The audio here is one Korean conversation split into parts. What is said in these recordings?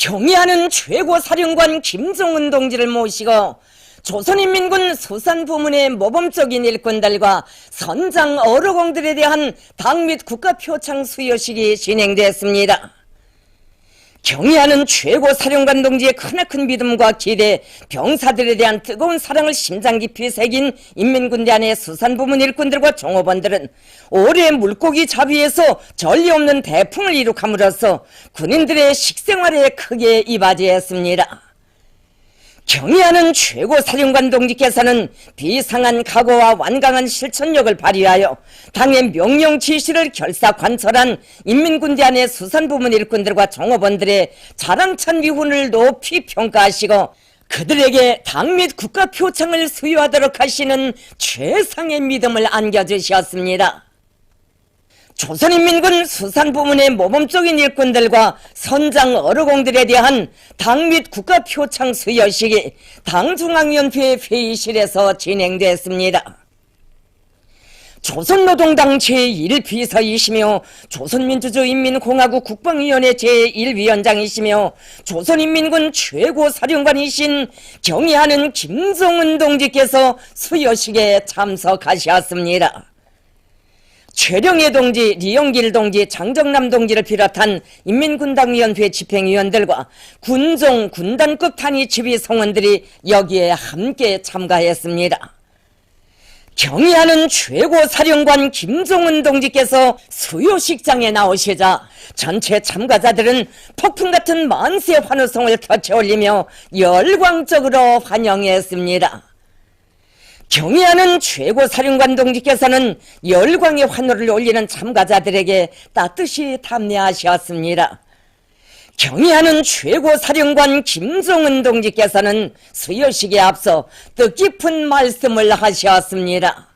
경의하는 최고사령관 김정은 동지를 모시고 조선인민군 수산부문의 모범적인 일꾼들과 선장 어르공들에 대한 당 및 국가표창 수여식이 진행됐습니다. 경의하는 최고사령관 동지의 크나큰 믿음과 기대, 병사들에 대한 뜨거운 사랑을 심장 깊이 새긴 인민군대 안의 수산부문 일꾼들과 종업원들은 올해 물고기 잡이에서 전례 없는 대풍을 이룩함으로써 군인들의 식생활에 크게 이바지했습니다. 경의하는 최고사령관 동지께서는 비상한 각오와 완강한 실천력을 발휘하여 당의 명령 지시를 결사관철한 인민군대 안의 수산부문 일꾼들과 종업원들의 자랑찬 위훈을 높이 평가하시고 그들에게 당 및 국가표창을 수여하도록 하시는 최상의 믿음을 안겨주셨습니다. 조선인민군 수산부문의 모범적인 일꾼들과 선장 어르공들에 대한 당 및 국가표창 수여식이 당중앙위원회 회의실에서 진행됐습니다. 조선노동당 제1비서이시며 조선민주주의인민공화국 국방위원회 제1위원장이시며 조선인민군 최고사령관이신 경의하는 김정은 동지께서 수여식에 참석하셨습니다. 최령해 동지, 리용길 동지, 장정남 동지를 비롯한 인민군당위원회 집행위원들과 군종, 군단급 단위 지휘 성원들이 여기에 함께 참가했습니다. 경의하는 최고사령관 김정은 동지께서 수요식장에 나오시자 전체 참가자들은 폭풍 같은 만세 환호성을 터치올리며 열광적으로 환영했습니다. 경의하는 최고사령관 동지께서는 열광의 환호를 올리는 참가자들에게 따뜻이 답례하셨습니다. 경의하는 최고사령관 김정은 동지께서는 수여식에 앞서 뜻깊은 말씀을 하셨습니다.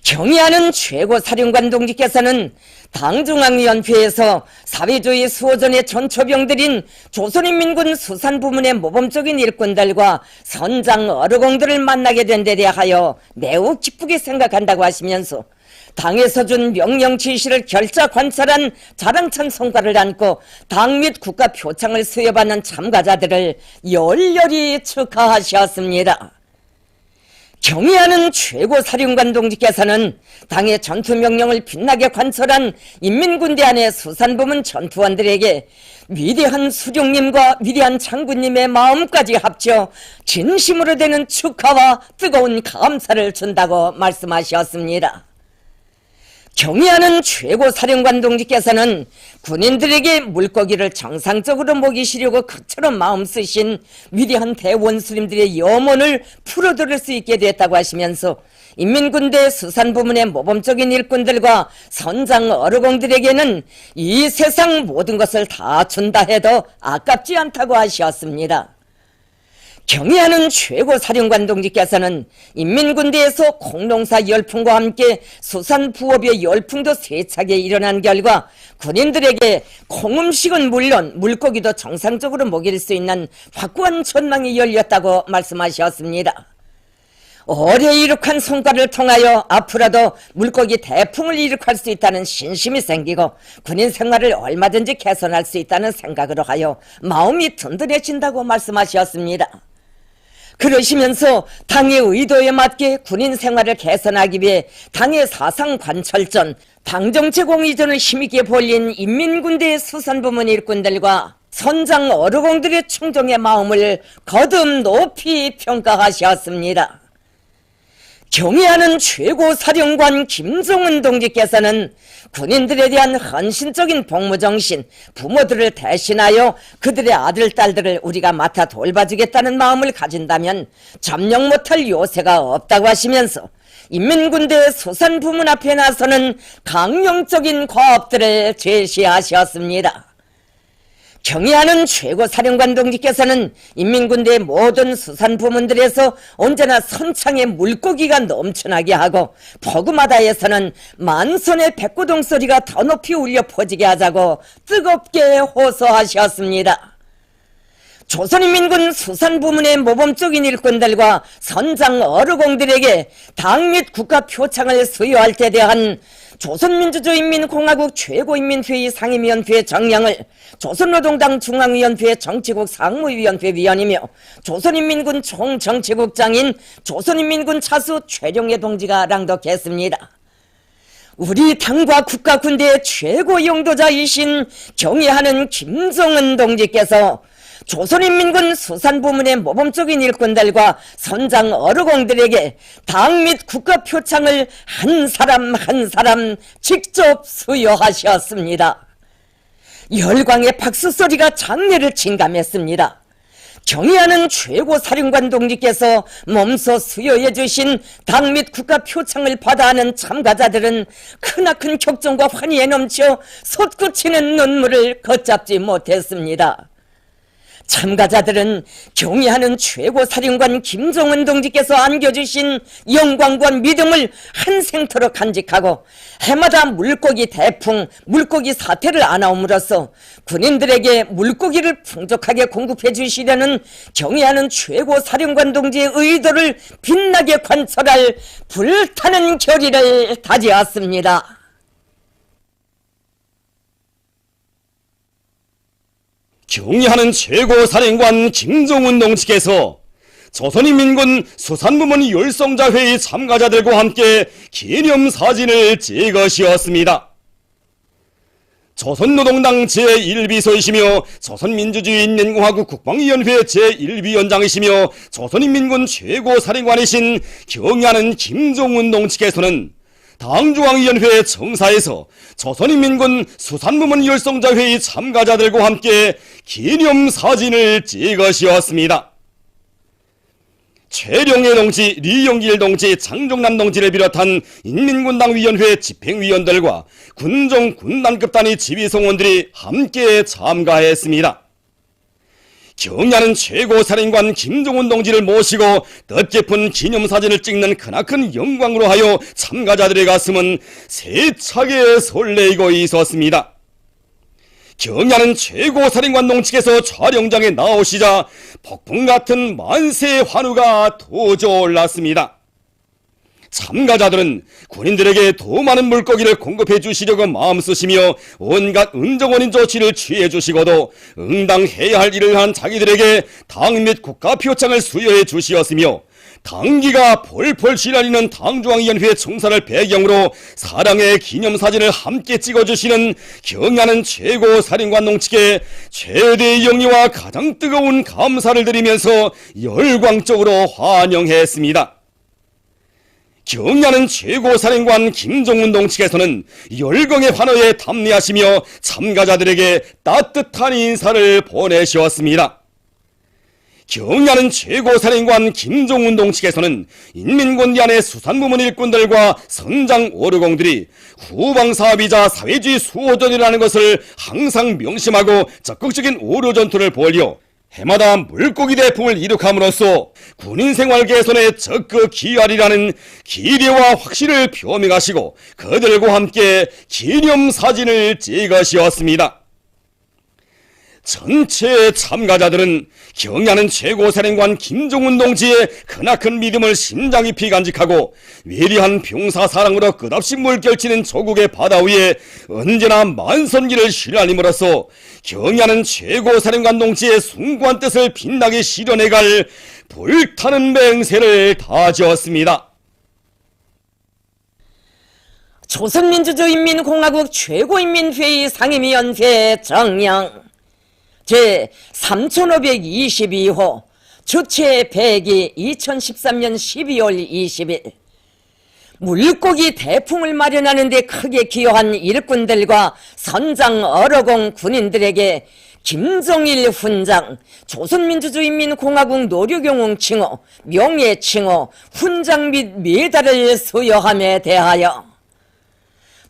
경의하는 최고사령관 동지께서는 당중앙위원회에서 사회주의 수호전의 전초병들인 조선인민군 수산부문의 모범적인 일꾼들과 선장 어르공들을 만나게 된 데 대하여 매우 기쁘게 생각한다고 하시면서 당에서 준 명령 지시를 결자관찰한 자랑찬 성과를 안고 당 및 국가 표창을 수여받는 참가자들을 열렬히 축하하셨습니다. 경의하는 최고사령관 동지께서는 당의 전투명령을 빛나게 관철한 인민군대 안의 수산부문 전투원들에게 위대한 수령님과 위대한 장군님의 마음까지 합쳐 진심으로 되는 축하와 뜨거운 감사를 준다고 말씀하셨습니다. 경의하는 최고사령관 동지께서는 군인들에게 물고기를 정상적으로 먹이시려고 그처럼 마음 쓰신 위대한 대원수님들의 염원을 풀어들을 수 있게 됐다고 하시면서 인민군대 수산부문의 모범적인 일꾼들과 선장 어르공들에게는 이 세상 모든 것을 다 준다 해도 아깝지 않다고 하셨습니다. 경의하는 최고사령관 동지께서는 인민군대에서 공농사 열풍과 함께 수산부업의 열풍도 세차게 일어난 결과 군인들에게 콩음식은 물론 물고기도 정상적으로 먹일 수 있는 확고한 전망이 열렸다고 말씀하셨습니다. 올해 이룩한 성과를 통하여 앞으로도 물고기 대풍을 이룩할 수 있다는 신심이 생기고 군인 생활을 얼마든지 개선할 수 있다는 생각으로 하여 마음이 든든해진다고 말씀하셨습니다. 그러시면서 당의 의도에 맞게 군인 생활을 개선하기 위해 당의 사상 관철전, 당정체공 이전을 힘있게 벌린 인민군대의 수산부문 일꾼들과 선장 어르공들의 충정의 마음을 거듭 높이 평가하셨습니다. 경의하는 최고사령관 김정은 동지께서는 군인들에 대한 헌신적인 복무정신, 부모들을 대신하여 그들의 아들, 딸들을 우리가 맡아 돌봐주겠다는 마음을 가진다면 점령 못할 요새가 없다고 하시면서 인민군대 수산부문 앞에 나서는 강령적인 과업들을 제시하셨습니다. 경의하는 최고사령관 동지께서는 인민군대의 모든 수산부문들에서 언제나 선창에 물고기가 넘쳐나게 하고 포구마다에서는 만선의 백고동 소리가 더 높이 울려 퍼지게 하자고 뜨겁게 호소하셨습니다. 조선인민군 수산부문의 모범적인 일꾼들과 선장 어르공들에게 당 및 국가 표창을 수여할 때 대한 조선민주주의인민공화국 최고인민회의 상임위원회 정량을 조선노동당 중앙위원회 정치국 상무위원회 위원이며 조선인민군 총정치국장인 조선인민군 차수 최룡해 동지가 낭독했습니다. 우리 당과 국가 군대의 최고 용도자이신 경애하는 김정은 동지께서 조선인민군 수산부문의 모범적인 일꾼들과 선장 어르공들에게 당 및 국가 표창을 한 사람 한 사람 직접 수여하셨습니다. 열광의 박수소리가 장례를 침감했습니다. 경애하는 최고사령관 동지께서 몸소 수여해 주신 당 및 국가 표창을 받아 하는 참가자들은 크나큰 격정과 환희에 넘쳐 솟구치는 눈물을 걷잡지 못했습니다. 참가자들은 경애하는 최고사령관 김정은 동지께서 안겨주신 영광과 믿음을 한 생토록 간직하고 해마다 물고기 대풍, 물고기 사태를 안아옴으로써 군인들에게 물고기를 풍족하게 공급해 주시려는 경애하는 최고사령관 동지의 의도를 빛나게 관철할 불타는 결의를 다지었습니다. 경애하는 최고사령관 김정은 동지께서 조선인민군 수산부문 열성자회의 참가자들과 함께 기념사진을 찍으셨습니다. 조선노동당 제1비서이시며 조선민주주의인민공화국 국방위원회 제1위원장이시며 조선인민군 최고사령관이신 경애하는 김정은 동지께서는 당중앙위원회 정사에서 조선인민군 수산부문 열성자회의 참가자들과 함께 기념사진을 찍으셨습니다. 최룡해 동지, 리용길 동지, 장종남 동지를 비롯한 인민군당위원회 집행위원들과 군종 군단급단위 지휘성원들이 함께 참가했습니다. 경애하는 최고사령관 김정은 동지를 모시고 뜻깊은 기념사진을 찍는 크나큰 영광으로 하여 참가자들의 가슴은 세차게 설레이고 있었습니다. 경애하는 최고사령관 동지께서 촬영장에 나오시자 폭풍같은 만세 환호가 터져올랐습니다. 참가자들은 군인들에게 더 많은 물고기를 공급해 주시려고 마음쓰시며 온갖 은정원인 조치를 취해 주시고도 응당해야 할 일을 한 자기들에게 당 및 국가 표창을 수여해 주시었으며 당기가 펄펄 시달리는 당중앙위원회 총사를 배경으로 사랑의 기념사진을 함께 찍어주시는 경애하는 최고사령관 동지께 최대의 영리와 가장 뜨거운 감사를 드리면서 열광적으로 환영했습니다. 경애하는 최고사령관 김정은 동지께서는 열광의 환호에 담례하시며 참가자들에게 따뜻한 인사를 보내주었습니다. 경애하는 최고사령관 김정은 동지께서는 인민군대 안의 수산부문 일꾼들과 선장 오르공들이 후방사업이자 사회주의 수호전이라는 것을 항상 명심하고 적극적인 오류전투를 벌여 해마다 물고기 대풍을 이룩함으로써 군인생활 개선에 적극 기여하리라는 기대와 확신을 표명하시고 그들과 함께 기념사진을 찍으셨습니다. 전체 참가자들은 경애하는 최고사령관 김정은 동지의 크나큰 믿음을 심장 깊이 간직하고 위대한 병사사랑으로 끝없이 물결치는 조국의 바다 위에 언제나 만선기를 실현함으로써 경애하는 최고사령관 동지의 숭고한 뜻을 빛나게 실현해갈 불타는 맹세를 다지었습니다. 조선민주주의인민공화국 최고인민회의 상임위원회 정령 제3522호 주최 100기 2013년 12월 20일 물고기 대풍을 마련하는 데 크게 기여한 일꾼들과 선장 어러공 군인들에게 김정일 훈장, 조선민주주의인민공화국 노류경ung 칭호, 명예칭호, 훈장 및 메달을 수여함에 대하여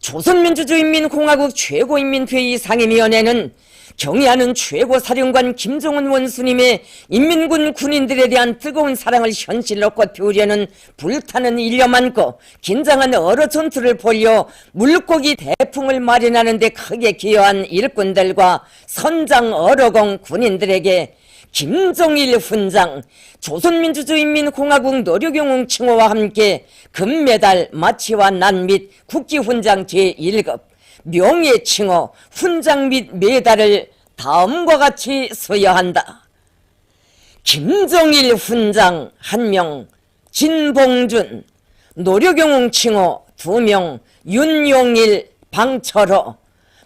조선민주주의인민공화국 최고인민회의 상임위원회는 경애하는 최고사령관 김정은 원수님의 인민군 군인들에 대한 뜨거운 사랑을 현실로 꽃피우려는 불타는 일념 안고 긴장한 어러 전투를 벌여 물고기 대풍을 마련하는 데 크게 기여한 일꾼들과 선장 어러공 군인들에게 김정일 훈장, 조선민주주의인민공화국 노력영웅 칭호와 함께 금메달 마치와 난 및 국기훈장 제1급, 명예칭호, 훈장 및 메달을 다음과 같이 수여한다. 김정일 훈장 1명, 진봉준, 노력영웅 칭호 2명, 윤용일, 방철호,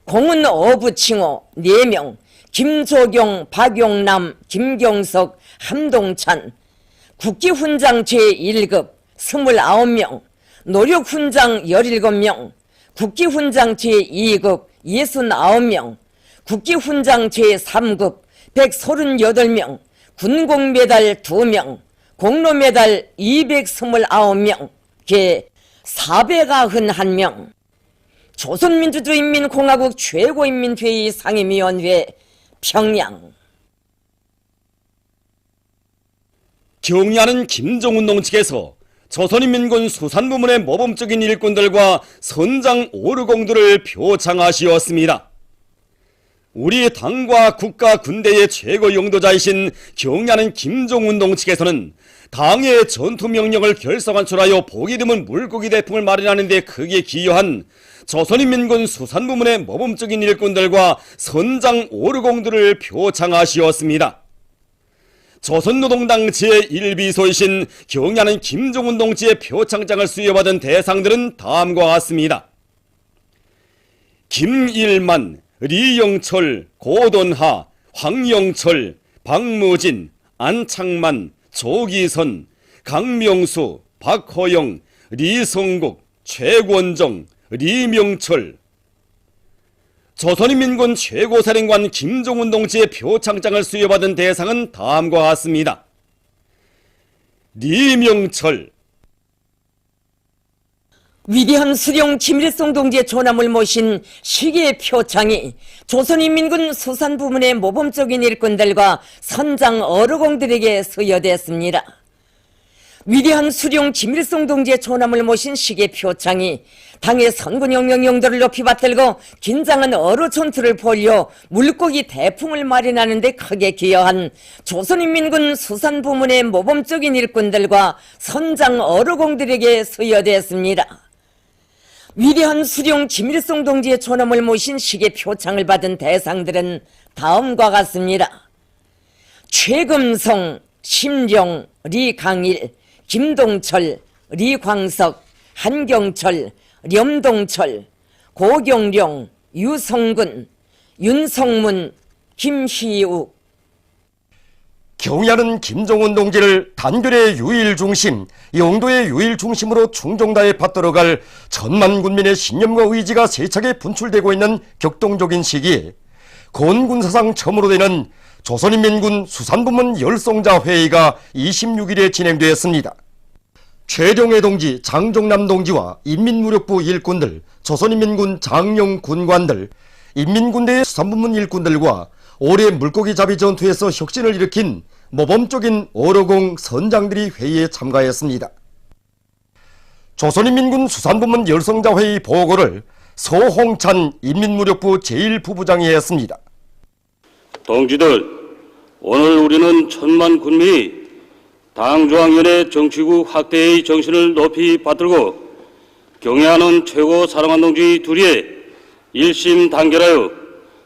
공은 어부칭호 4명, 김조경, 박용남, 김경석, 함동찬, 국기훈장 제1급 29명, 노력훈장 17명, 국기훈장 제2급 69명, 국기훈장 제3급 138명, 군공메달 2명, 공로메달 229명, 계 491명, 조선민주주의인민공화국 최고인민회의 상임위원회 평양. 경의하는 김정은 동측에서 조선인민군 수산부문의 모범적인 일꾼들과 선장 오르공들을 표창하시었습니다. 우리 당과 국가 군대의 최고 용도자이신 경의하는 김정은 동측에서는 당의 전투명령을 결성한출하여 보기 드문 물고기 대품을 마련하는 데 크게 기여한 조선인민군 수산부문의 모범적인 일꾼들과 선장 오르공들을 표창하시었습니다. 조선노동당 제1비서이신 경의하는 김정은 동지의 표창장을 수여받은 대상들은 다음과 같습니다. 김일만, 리영철, 고돈하, 황영철, 박무진, 안창만, 조기선, 강명수, 박호영, 리성국, 최권정, 리명철. 조선인민군 최고사령관 김정은 동지의 표창장을 수여받은 대상은 다음과 같습니다. 리명철. 위대한 수령 김일성 동지의 조남을 모신 시계 표창이 조선인민군 수산부문의 모범적인 일꾼들과 선장 어르공들에게 수여됐습니다. 위대한 수령 김일성 동지의 조남을 모신 시계 표창이 당의 선군혁명 용도를 높이 받들고 긴장한 어로 전투를 벌여 물고기 대풍을 마련하는 데 크게 기여한 조선인민군 수산부문의 모범적인 일꾼들과 선장 어르공들에게 수여됐습니다. 위대한 수령 김일성 동지의 존엄을 모신 시계 표창을 받은 대상들은 다음과 같습니다. 최금성, 심령, 리강일, 김동철, 리광석, 한경철, 렴동철, 고경령, 유성근, 윤성문, 김희욱. 경의하는 김정은 동지를 단결의 유일 중심, 영도의 유일 중심으로 충정다에 받들어갈 천만 군민의 신념과 의지가 세차게 분출되고 있는 격동적인 시기에 건군사상 처음으로 되는 조선인민군 수산부문 열성자 회의가 26일에 진행되었습니다. 최룡해 동지, 장종남 동지와 인민무력부 일꾼들, 조선인민군 장령 군관들, 인민군대의 수산부문 일꾼들과 올해 물고기 잡이 전투에서 혁신을 일으킨 모범적인 어로공 선장들이 회의에 참가했습니다. 조선인민군 수산부문 열성자 회의 보고를 서홍찬 인민무력부 제1부부장이 했습니다. 동지들, 오늘 우리는 천만 군민이 당중앙위원회 정치국 확대의 정신을 높이 받들고 경의하는 최고 사랑한 동지 둘이의 일심 단결하여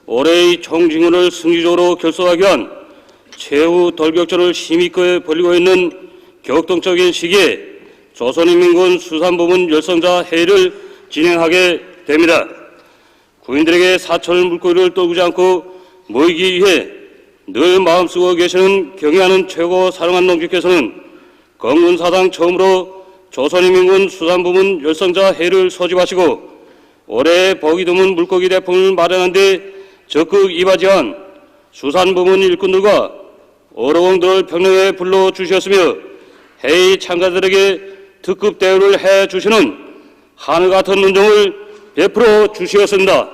올해의 총징후를 승리적으로 결성하기 위한 최후 돌격전을 힘있게 벌이고 있는 격동적인 시기에 조선인민군 수산부문 열성자 회의를 진행하게 됩니다. 군인들에게 사철 물고기를 떨구지 않고 모이기 위해 늘 마음쓰고 계시는 경의하는 최고 사령관 동지께서는 건군사상 처음으로 조선인민군 수산부문 열성자 회의를 소집하시고 올해 보기 드문 물고기 대품을 마련한 데 적극 이바지한 수산부문 일꾼들과 어로공들을 평양에 불러주셨으며 회의 참가자들에게 특급 대우를 해주시는 하늘같은 은총을 베풀어 주시었습니다.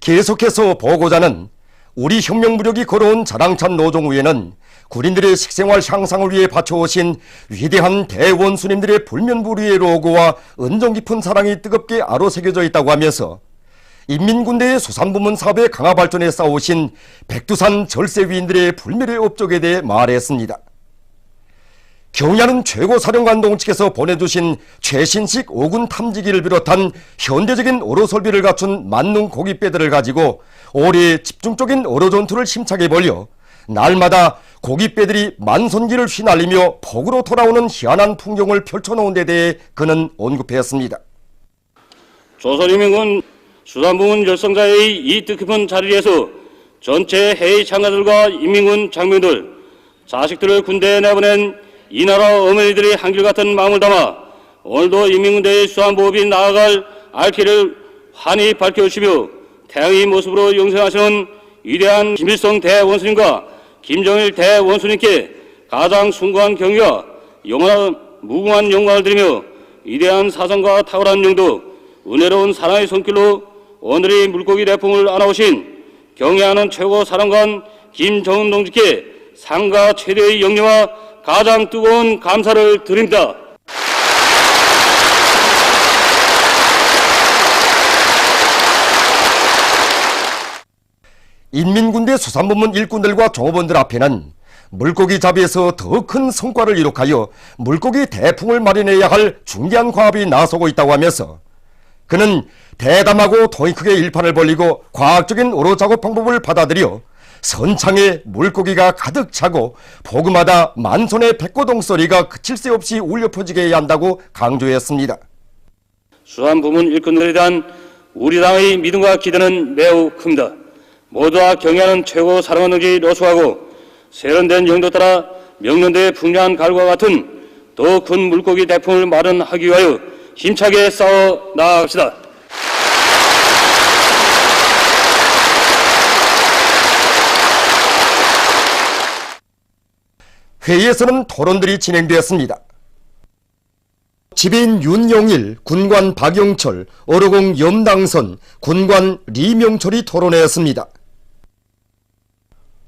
계속해서 보고자는 우리 혁명무력이 걸어온 자랑찬 노종 위에는 군인들의 식생활 향상을 위해 바쳐오신 위대한 대원수님들의 불면불위의 로고와 은정 깊은 사랑이 뜨겁게 아로새겨져 있다고 하면서 인민군대의 수산부문 사업의 강화 발전에 싸우신 백두산 절세위인들의 불멸의 업적에 대해 말했습니다. 경야는 최고사령관동 측에서 보내주신 최신식 5군 탐지기를 비롯한 현대적인 어로 설비를 갖춘 만능 고깃배들을 가지고 올해 집중적인 어로 전투를 힘차게 벌여 날마다 고깃배들이 만손기를 휘날리며 폭우로 돌아오는 희한한 풍경을 펼쳐놓은 데 대해 그는 언급했습니다. 조선인민군 수산부문 열성자의 이 뜻깊은 자리에서 전체 해외 참가들과 인민군 장병들, 자식들을 군대에 내보낸 이 나라 어머니들의 한결같은 마음을 담아 오늘도 인민군대의 수산보업이 나아갈 알기를 환히 밝혀주시며 태양의 모습으로 영생하시는 위대한 김일성 대원수님과 김정일 대원수님께 가장 숭고한 경의와 영원한 무궁한 영광을 드리며 위대한 사상과 탁월한 용도, 은혜로운 사랑의 손길로 오늘의 물고기 대풍을 안아오신 경애하는 최고사령관 김정은 동지께 상가 최대의 영예와 가장 뜨거운 감사를 드립니다. 인민군대 수산부문 일꾼들과 종업원들 앞에는 물고기 잡이에서 더 큰 성과를 이룩하여 물고기 대풍을 마련해야 할 중대한 과업이 나서고 있다고 하면서 그는 대담하고 통이 크게 일판을 벌리고 과학적인 어로 작업 방법을 받아들여 선창에 물고기가 가득 차고 포구마다 만손의 백고동 소리가 그칠 새 없이 울려 퍼지게 해야 한다고 강조했습니다. 수산부문 일꾼들에 대한 우리 당의 믿음과 기대는 매우 큽니다. 모두가 경애하는 최고 사령관 동지 노수하고 세련된 영도 따라 명년대의 풍요한 가을과 같은 더 큰 물고기 대풍을 마련하기 위하여 힘차게 싸워 나아갑시다. 회의에서는 토론들이 진행되었습니다. 지배인 윤용일, 군관 박용철, 어로공 염당선, 군관 리명철이 토론했습니다.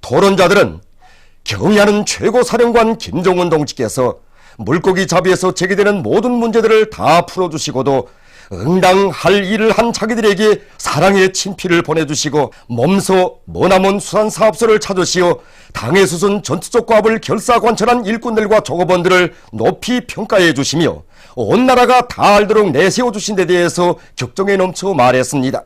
토론자들은 경애하는 최고사령관 김정은 동지께서 물고기 잡이에서 제기되는 모든 문제들을 다 풀어주시고도 응당할 일을 한 자기들에게 사랑의 친필을 보내주시고 몸소 머나먼 수산사업소를 찾으시어 당의 수순 전투적 과업을 결사관철한 일꾼들과 종업원들을 높이 평가해 주시며 온 나라가 다 알도록 내세워주신 데 대해서 격정에 넘쳐 말했습니다.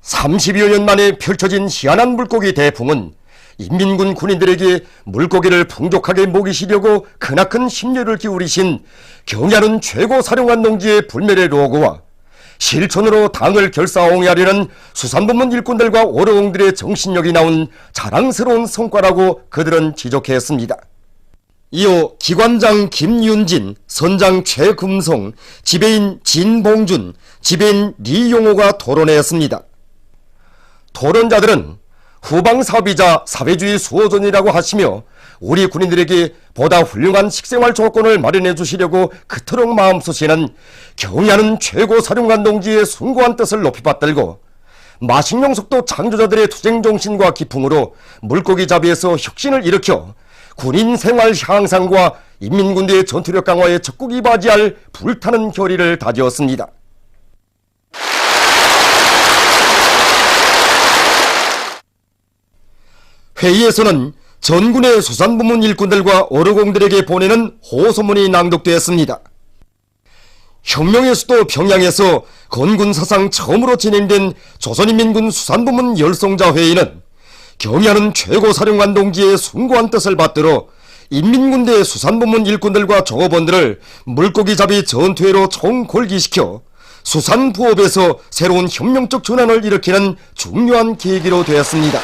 30여 년 만에 펼쳐진 희한한 물고기 대풍은 인민군 군인들에게 물고기를 풍족하게 먹이시려고 크나큰 심려를 기울이신 경애하는 최고사령관 동지의 불멸의 로고와 실천으로 당을 결사옹이하려는 수산부문 일꾼들과 어로공들의 정신력이 나온 자랑스러운 성과라고 그들은 지적했습니다. 이어 기관장 김윤진, 선장 최금성, 지배인 진봉준, 지배인 리용호가 토론했습니다. 토론자들은 후방사업이자 사회주의 수호전이라고 하시며 우리 군인들에게 보다 훌륭한 식생활 조건을 마련해 주시려고 그토록 마음쓰시는 경애하는 최고사령관 동지의 숭고한 뜻을 높이 받들고 마식용속도 창조자들의 투쟁정신과 기풍으로 물고기 잡이에서 혁신을 일으켜 군인 생활 향상과 인민군대의 전투력 강화에 적극 이바지할 불타는 결의를 다지었습니다. 회의에서는 전군의 수산부문 일꾼들과 어로공들에게 보내는 호소문이 낭독되었습니다. 혁명의 수도 평양에서 건군 사상 처음으로 진행된 조선인민군 수산부문 열성자 회의는 경애하는 최고사령관 동지의 숭고한 뜻을 받들어 인민군대 수산부문 일꾼들과 종업원들을 물고기 잡이 전투회로 총골기시켜 수산부업에서 새로운 혁명적 전환을 일으키는 중요한 계기로 되었습니다.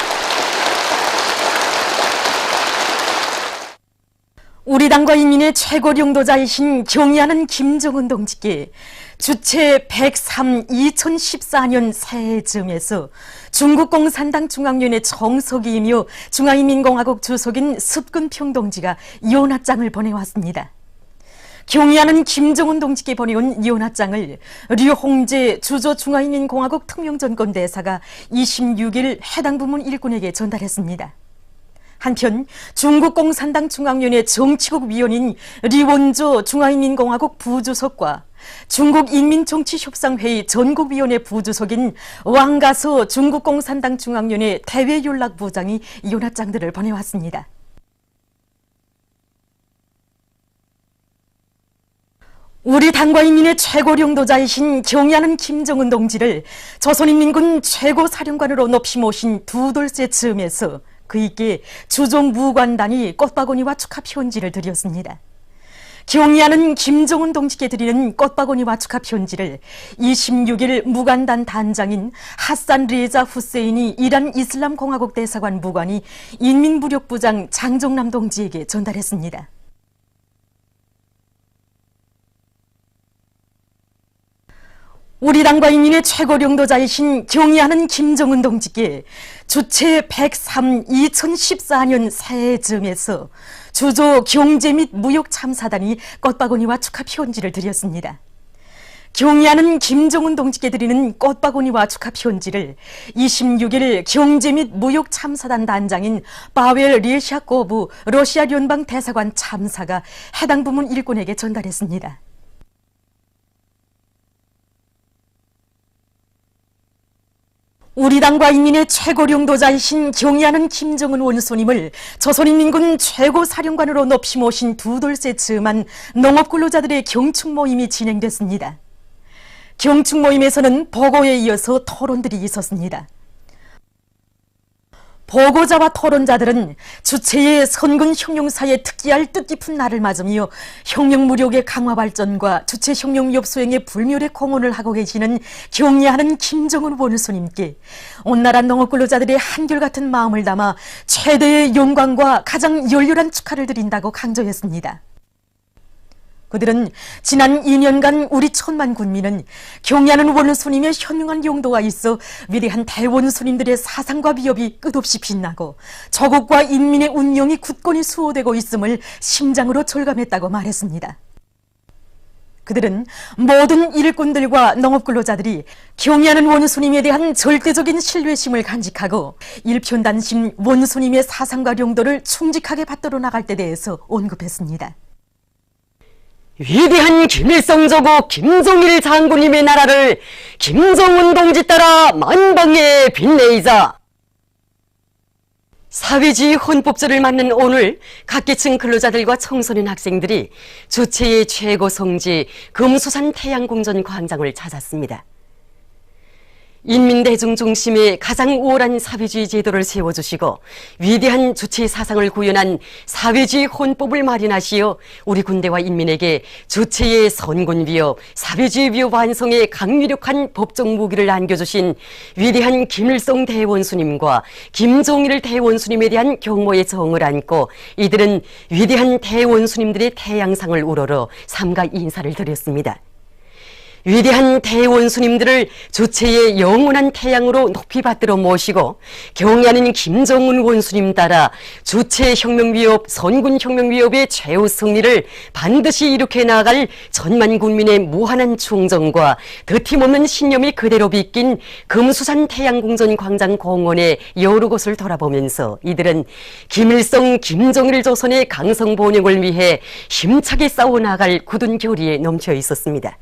우리 당과 인민의 최고領導자이신 경애하는 김정은 동지께 주체 103 2014년 새해 즈음에서 중국 공산당 중앙위원회 정석이이며 중화인민공화국 주석인 습근평 동지가 이혼합장을 보내왔습니다. 경애하는 김정은 동지께 보내온 이혼합장을 류홍재 주조 중화인민공화국 특명전권대사가 26일 해당 부문 일꾼에게 전달했습니다. 한편 중국 공산당 중앙위원회 정치국 위원인 리원조 중화인민공화국 부주석과 중국 인민정치협상회의 전국위원회 부주석인 왕가서 중국 공산당 중앙위원회 대외연락부장이 연합장들을 보내왔습니다. 우리 당과 인민의 최고領導자이신 경의하는 김정은 동지를 조선인민군 최고사령관으로 높이 모신 두 돌쇠 즈음에서 그에게 주종 무관단이 꽃바구니와 축하 편지를 드렸습니다. 경의하는 김정은 동지께 드리는 꽃바구니와 축하 편지를 26일 무관단 단장인 하산 레자 후세인이 이란 이슬람공화국 대사관 무관이 인민무력부장 장정남 동지에게 전달했습니다. 우리 당과 인민의 최고領導자이신 경의하는 김정은 동지께 주체 103 2014년 새해 즈음에서 주조 경제 및 무역 참사단이 꽃바구니와 축하 편지를 드렸습니다. 경의하는 김정은 동지께 드리는 꽃바구니와 축하 편지를 26일 경제 및 무역 참사단 단장인 바웰 리샤코브 러시아 연방 대사관 참사가 해당 부문 일꾼에게 전달했습니다. 우리 당과 인민의 최고領導자이신 경의하는 김정은 원수님을 조선인민군 최고사령관으로 높이 모신 두 돌쇠 즈음한 농업근로자들의 경축 모임이 진행됐습니다. 경축 모임에서는 보고에 이어서 토론들이 있었습니다. 보고자와 토론자들은 주체의 선군 형용사에 특기할 뜻깊은 날을 맞으며 형용무력의 강화 발전과 주체 형용위협 수행에 불멸의 공헌을 하고 계시는 경의하는 김정은 원수님께 온 나라 농업근로자들의 한결같은 마음을 담아 최대의 영광과 가장 열렬한 축하를 드린다고 강조했습니다. 그들은 지난 2년간 우리 천만 군민은 경의하는 원수님의 현명한 용도가 있어 위대한 대원수님들의 사상과 위협이 끝없이 빛나고 조국과 인민의 운명이 굳건히 수호되고 있음을 심장으로 절감했다고 말했습니다. 그들은 모든 일꾼들과 농업근로자들이 경의하는 원수님에 대한 절대적인 신뢰심을 간직하고 일편단심 원수님의 사상과 용도를 충직하게 받들어 나갈 때 대해서 언급했습니다. 위대한 김일성 조국 김정일 장군님의 나라를 김정은 동지 따라 만방에 빛내이자. 사회주의 헌법절을 맞는 오늘 각계층 근로자들과 청소년 학생들이 주체의 최고 성지 금수산 태양궁전 광장을 찾았습니다. 인민대중 중심의 가장 우월한 사회주의 제도를 세워주시고 위대한 주체 사상을 구현한 사회주의 헌법을 마련하시어 우리 군대와 인민에게 주체의 선군 위협, 사회주의 위협 완성에 강력한 법적 무기를 안겨주신 위대한 김일성 대원수님과 김정일 대원수님에 대한 경모의 정을 안고 이들은 위대한 대원수님들의 태양상을 우러러 삼가 인사를 드렸습니다. 위대한 대원수님들을 주체의 영원한 태양으로 높이 받들어 모시고 경의하는 김정은 원수님 따라 주체 혁명위협, 선군혁명위협의 최후 승리를 반드시 일으켜 나아갈 천만 국민의 무한한 충정과 더팀없는 신념이 그대로 비낀 금수산 태양궁전 광장 공원의 여러 곳을 돌아보면서 이들은 김일성, 김정일 조선의 강성 번영을 위해 힘차게 싸워나갈 굳은 결의에 넘쳐 있었습니다.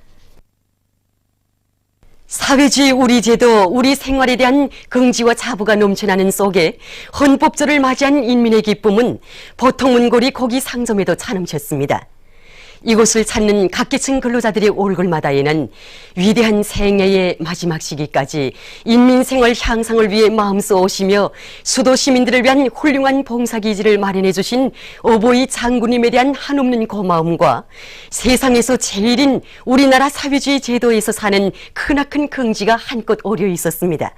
사회주의 우리 제도, 우리 생활에 대한 긍지와 자부가 넘쳐나는 속에 헌법절을 맞이한 인민의 기쁨은 보통 문고리 고기 상점에도 차 넘쳤습니다. 이곳을 찾는 각계층 근로자들의 얼굴마다에는 위대한 생애의 마지막 시기까지 인민생활 향상을 위해 마음 쏘시며 수도 시민들을 위한 훌륭한 봉사기지를 마련해 주신 어버이 장군님에 대한 한없는 고마움과 세상에서 제일인 우리나라 사회주의 제도에서 사는 크나큰 긍지가 한껏 어려 있었습니다.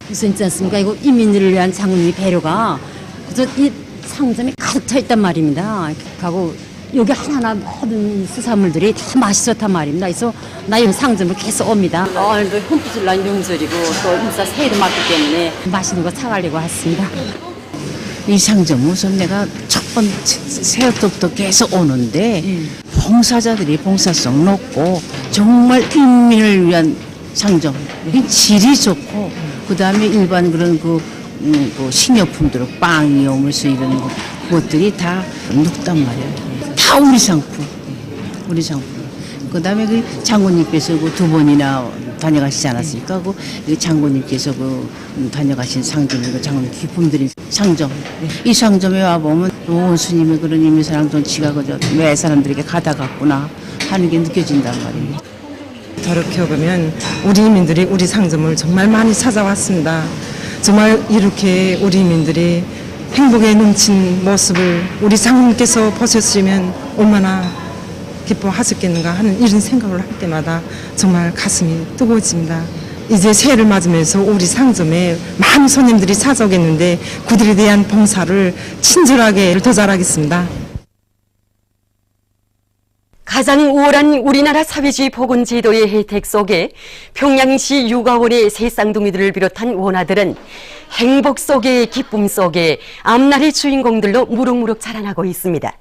무슨 있지 않습니까? 이거 인민들을 위한 장군님의 배려가 그래서 이 상점이 가득 차 있단 말입니다. 하고 여기 하나하나 모든 수산물들이 다 맛있었단 말입니다. 그래서 나 이 상점을 계속 옵니다. 오늘도 홈프질란 명절이고 또 인사 새해도 맞기 때문에 맛있는 거 사가려고 왔습니다. 이 상점 우선 내가 첫 번째 새해부터 계속 오는데 봉사자들이 봉사성 높고 정말 인민을 위한 상점. 질이 좋고 그 다음에 일반 그런 그 그 식료품들, 빵이요, 무슨 이런 것들이 다 눕단 말이에요. 다 우리 상품, 우리 상품. 그다음에 그 장군님께서 그 두 번이나 다녀가시지 않았습니까? 그 장군님께서 다녀가신 상점이 그 장군 기품들이 상점. 이 상점에 와 보면 원수님의 그런 임의사랑 정치가 그저 왜 사람들에게 가다갔구나 하는 게 느껴진단 말이에요. 돌이켜보면 우리 이민들이 우리 상점을 정말 많이 찾아왔습니다. 정말 이렇게 우리 이민들이 행복에 넘친 모습을 우리 장군님께서 보셨으면 얼마나 기뻐하셨겠는가 하는 이런 생각을 할 때마다 정말 가슴이 뜨거워집니다. 이제 새해를 맞으면서 우리 상점에 많은 손님들이 찾아오겠는데 그들에 대한 봉사를 친절하게 더 잘하겠습니다. 가장 우월한 우리나라 사회주의 보건제도의 혜택 속에 평양시 육아원의 새 쌍둥이들을 비롯한 원아들은 행복 속에 기쁨 속에 앞날의 주인공들로 무럭무럭 자라나고 있습니다.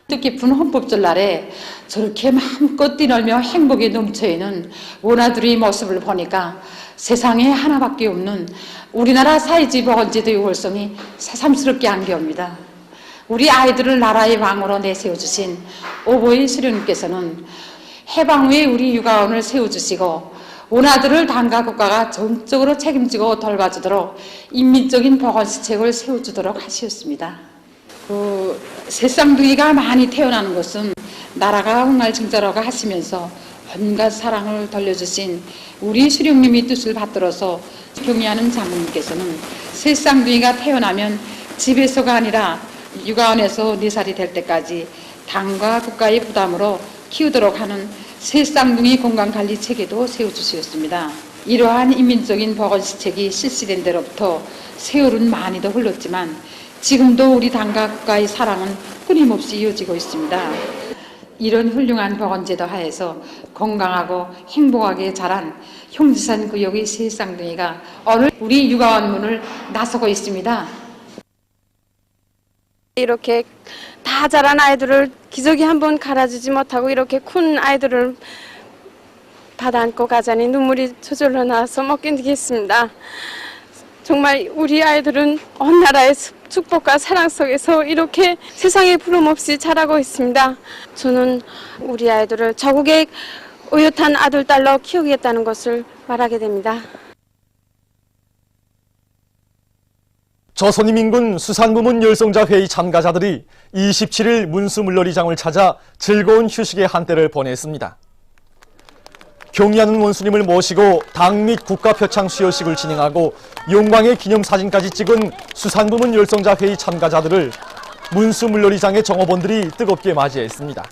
뜻깊은 헌법절 날에 저렇게 마음껏 뛰놀며 행복에 넘쳐있는 원아들의 모습을 보니까 세상에 하나밖에 없는 우리나라 사회주의 보건제도의 월성이 새삼스럽게 안겨옵니다. 우리 아이들을 나라의 왕으로 내세워주신 오보이 수령님께서는 해방 후에 우리 육아원을 세워주시고 원아들을 당과 국가가 전적으로 책임지고 돌봐주도록 인민적인 보건시책을 세워주도록 하셨습니다. 새쌍둥이가 많이 태어나는 것은 나라가 흥할증자라고 하시면서 온갖 사랑을 돌려주신 우리 수령님의 뜻을 받들어서 경의하는 장모님께서는 새쌍둥이가 태어나면 집에서가 아니라 육아원에서 4살이 될 때까지 당과 국가의 부담으로 키우도록 하는 새쌍둥이 건강관리 체계도 세워주셨습니다. 이러한 인민적인 보건시책이 실시된 데로부터 세월은 많이 더 흘렀지만 지금도 우리 당과 국가의 사랑은 끊임없이 이어지고 있습니다. 이런 훌륭한 보건제도 하에서 건강하고 행복하게 자란 형지산 구역의 새 쌍둥이가 오늘 우리 육아원 문을 나서고 있습니다. 이렇게 다 자란 아이들을 기저귀 한번 갈아주지 못하고 이렇게 큰 아이들을 받아 안고 가자니 눈물이 저절로 나와서 못 견디겠습니다. 정말 우리 아이들은 온 나라의 축복과 사랑 속에서 이렇게 세상에 부름 없이 자라고 있습니다. 저는 우리 아이들을 조국의 의젓한 아들, 딸로 키우겠다는 것을 말하게 됩니다. 조선인민군 수산부문 열성자회의 참가자들이 27일 문수물놀이장을 찾아 즐거운 휴식의 한때를 보냈습니다. 경의하는 원수님을 모시고 당 및 국가표창 수여식을 진행하고 영광의 기념사진까지 찍은 수산부문 열성자회의 참가자들을 문수물놀이장의 정호원들이 뜨겁게 맞이했습니다.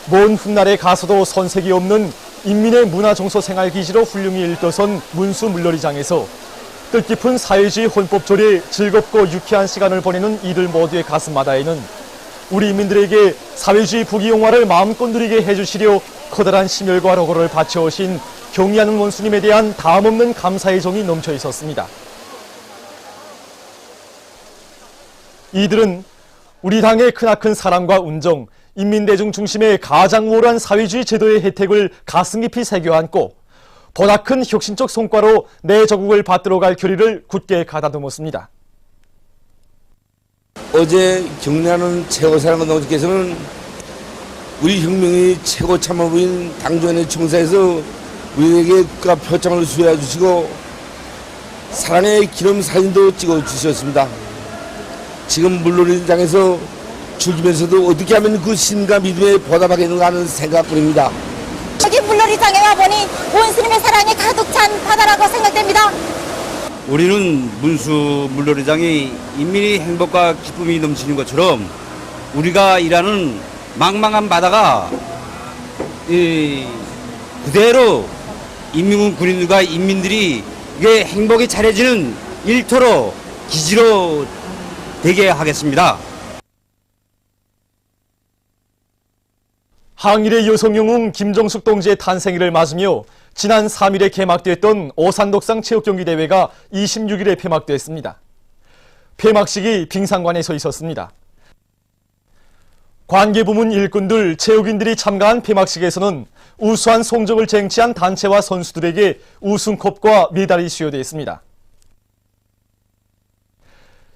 먼 훗날에 가서도 손색이 없는 인민의 문화정서 생활기지로 훌륭히 일떠선 문수물놀이장에서 뜻깊은 사회주의 헌법절에 즐겁고 유쾌한 시간을 보내는 이들 모두의 가슴마다에는 우리 인민들에게 사회주의 부귀영화를 마음껏 누리게 해주시려 커다란 심혈과 로고를 바쳐오신 경의하는 원수님에 대한 다함없는 감사의 정이 넘쳐 있었습니다. 이들은 우리 당의 크나큰 사랑과 운정, 인민대중 중심의 가장 우월한 사회주의 제도의 혜택을 가슴 깊이 새겨안고 보다 큰 혁신적 성과로 내 조국을 받들어갈 결의를 굳게 가다듬었습니다. 어제 경례하는 최고사랑관 동지께서는 우리 혁명의 최고 참모부인 당조연의 청사에서 우리에게 국가 표창을 수여해 주시고 사랑의 기념사진도 찍어 주셨습니다. 지금 물놀이장에서 즐기면서도 어떻게 하면 그 신과 믿음에 보답하겠는가 하는 생각뿐입니다. 여기 물놀이장에 와보니 원수님의 사랑이 가득 찬 바다라고 생각됩니다. 우리는 문수 물놀이장이 인민의 행복과 기쁨이 넘치는 것처럼 우리가 일하는 망망한 바다가 그대로 인민군 군인들과 인민들이 이게 행복이 차려지는 일터로 기지로 되게 하겠습니다. 항일의 여성영웅 김정숙 동지의 탄생일을 맞으며 지난 3일에 개막됐던 오산독상 체육경기대회가 26일에 폐막됐습니다. 폐막식이 빙상관에 서 있었습니다. 관계부문 일꾼들, 체육인들이 참가한 폐막식에서는 우수한 성적을 쟁취한 단체와 선수들에게 우승컵과 메달이 수여되어 있습니다.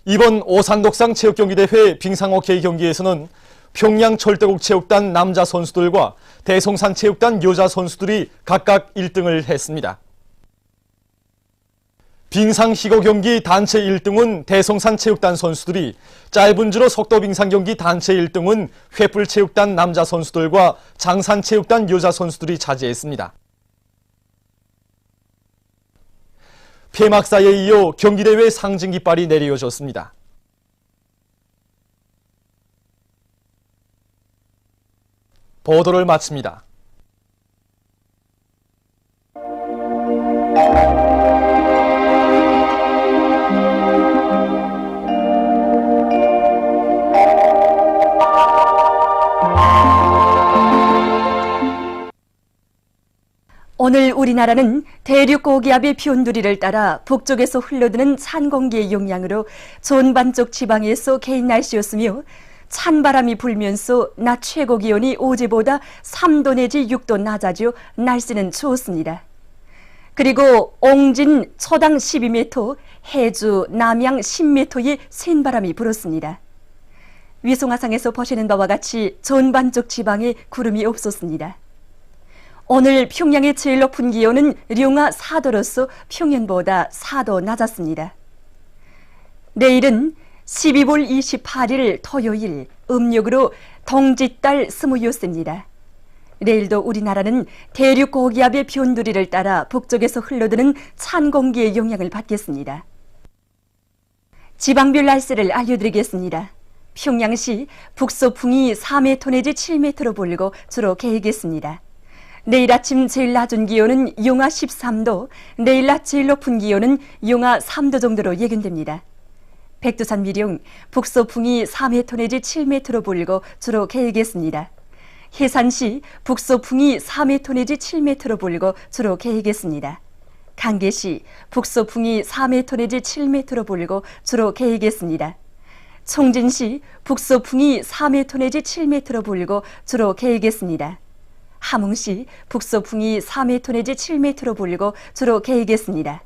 이번 오산독상 체육경기대회 빙상호케이 경기에서는 평양 철대국 체육단 남자 선수들과 대성산 체육단 여자 선수들이 각각 1등을 했습니다. 빙상 희거 경기 단체 1등은 대성산 체육단 선수들이, 짧은 주로 속도 빙상 경기 단체 1등은 횃불 체육단 남자 선수들과 장산 체육단 여자 선수들이 차지했습니다. 폐막사에 이어 경기대회 상징 깃발이 내려졌습니다. 보도를 마칩니다. 오늘 우리나라는 대륙 고기압의 변두리를 따라 북쪽에서 흘러드는 찬 공기의 영향으로 전반쪽 지방에서 개인 날씨였으며, 찬바람이 불면서 낮 최고 기온이 어제보다 3도 내지 6도 낮아져 날씨는 추웠습니다. 그리고 옹진 초당 12m, 해주 남양 10m의 센 바람이 불었습니다. 위성화상에서 보시는 바와 같이 전반쪽 지방에 구름이 없었습니다. 오늘 평양의 제일 높은 기온은 룡화 4도로서 평년보다 4도 낮았습니다. 내일은 12월 28일 토요일 음력으로 동짓달 26세입니다. 내일도 우리나라는 대륙 고기압의 변두리를 따라 북쪽에서 흘러드는 찬 공기의 영향을 받겠습니다. 지방별 날씨를 알려드리겠습니다. 평양시 북서풍이 4m 내지 7m로 불고 주로 개겠습니다. 내일 아침 제일 낮은 기온은 영하 13도, 내일 낮 제일 높은 기온은 영하 3도 정도로 예견됩니다. 백두산 미령, 북서풍이 4m 내지 7m로 불고 주로 개겠습니다. 해산시, 북서풍이 4m 내지 7m로 불고 주로 개겠습니다. 강계시, 북서풍이 4m 내지 7m로 불고 주로 개겠습니다. 청진시, 북서풍이 4m 내지 7m로 불고 주로 개겠습니다. 함흥시, 북서풍이 4m 내지 7m로 불고 주로 개겠습니다.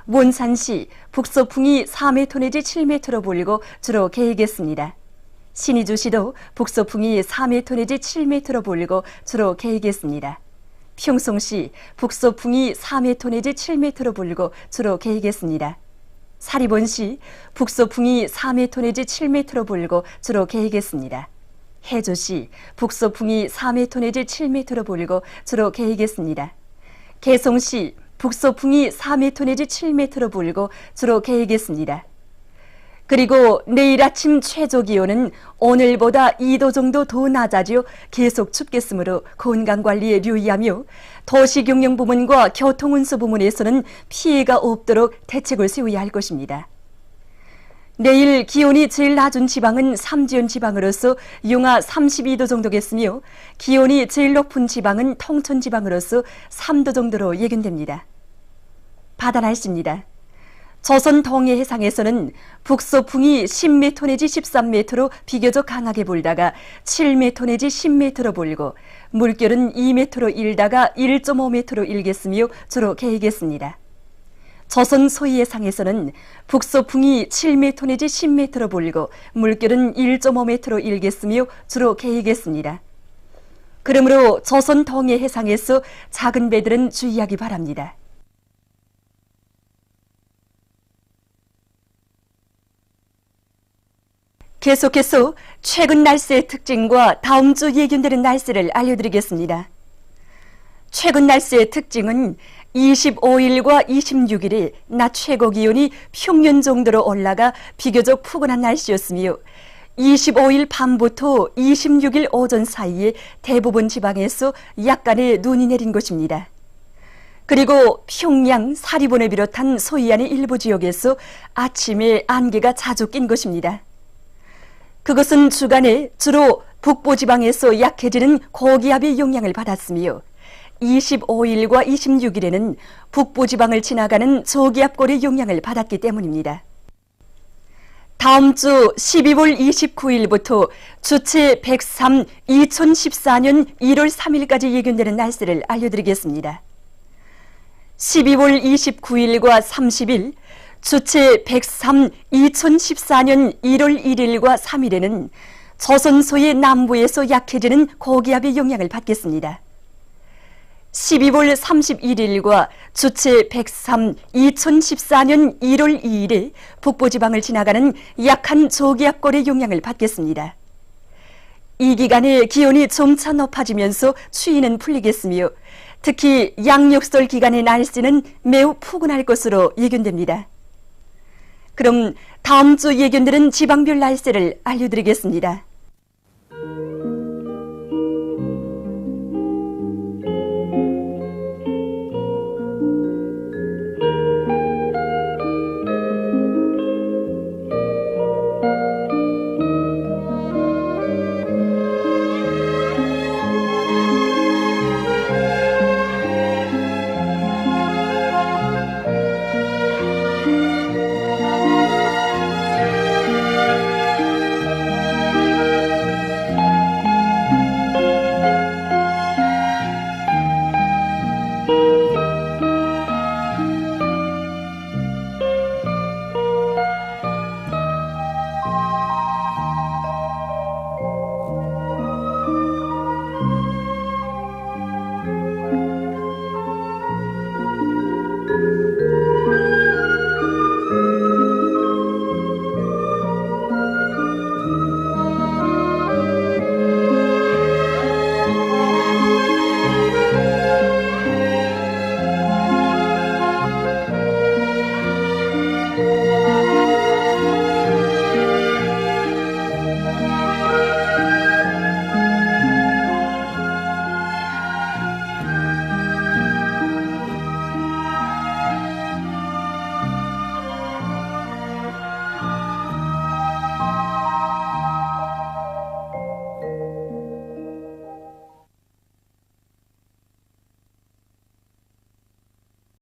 원산시, 북서풍이 4m 내지 7m로 불고 주로 개겠습니다. 신의주시도 북서풍이 4m 내지 7m로 불고 주로 개겠습니다. 평송시, 북서풍이 4m 내지 7m로 불고 주로 개겠습니다. 사리본시, 북서풍이 4m 내지 7m로 불고 주로 개겠습니다. 해조시, 북서풍이 4m 내지 7m로 불고 주로 개겠습니다. 개성시, 북서풍이 4m 내지 7m로 불고 주로 개겠습니다. 그리고 내일 아침 최저 기온은 오늘보다 2도 정도 더 낮아져 계속 춥겠으므로 건강관리에 유의하며 도시경영부문과 교통운수부문에서는 피해가 없도록 대책을 세워야 할 것입니다. 내일 기온이 제일 낮은 지방은 삼지연 지방으로서 영하 32도 정도겠으며, 기온이 제일 높은 지방은 통천 지방으로서 3도 정도로 예견됩니다. 바다 날씨입니다. 조선 동해 해상에서는 북서풍이 10m 내지 13m로 비교적 강하게 불다가 7m 내지 10m로 불고, 물결은 2m로 일다가 1.5m로 일겠으며 주로 개겠습니다. 조선 소해상에서는 북서풍이 7m 내지 10m로 불고, 물결은 1.5m로 일겠으며 주로 개겠습니다. 그러므로 조선 동해 해상에서 작은 배들은 주의하기 바랍니다. 계속해서 최근 날씨의 특징과 다음 주 예견되는 날씨를 알려드리겠습니다. 최근 날씨의 특징은 25일과 26일에 낮 최고 기온이 평년 정도로 올라가 비교적 푸근한 날씨였으며, 25일 밤부터 26일 오전 사이에 대부분 지방에서 약간의 눈이 내린 것입니다. 그리고 평양, 사리본을 비롯한 소이안의 일부 지역에서 아침에 안개가 자주 낀 것입니다. 그것은 주간에 주로 북부지방에서 약해지는 고기압의 영향을 받았으며, 25일과 26일에는 북부지방을 지나가는 저기압골의 영향을 받았기 때문입니다. 다음 주 12월 29일부터 주체 103 2014년 1월 3일까지 예견되는 날씨를 알려드리겠습니다. 12월 29일과 30일, 주체 103 2014년 1월 1일과 3일에는 조선소의 남부에서 약해지는 고기압의 영향을 받겠습니다. 12월 31일과 주체 103 2014년 1월 2일에 북부지방을 지나가는 약한 저기압골의 영향을 받겠습니다. 이 기간에 기온이 점차 높아지면서 추위는 풀리겠으며 특히 양력설 기간의 날씨는 매우 포근할 것으로 예견됩니다. 그럼 다음 주 예견되는 지방별 날씨를 알려드리겠습니다.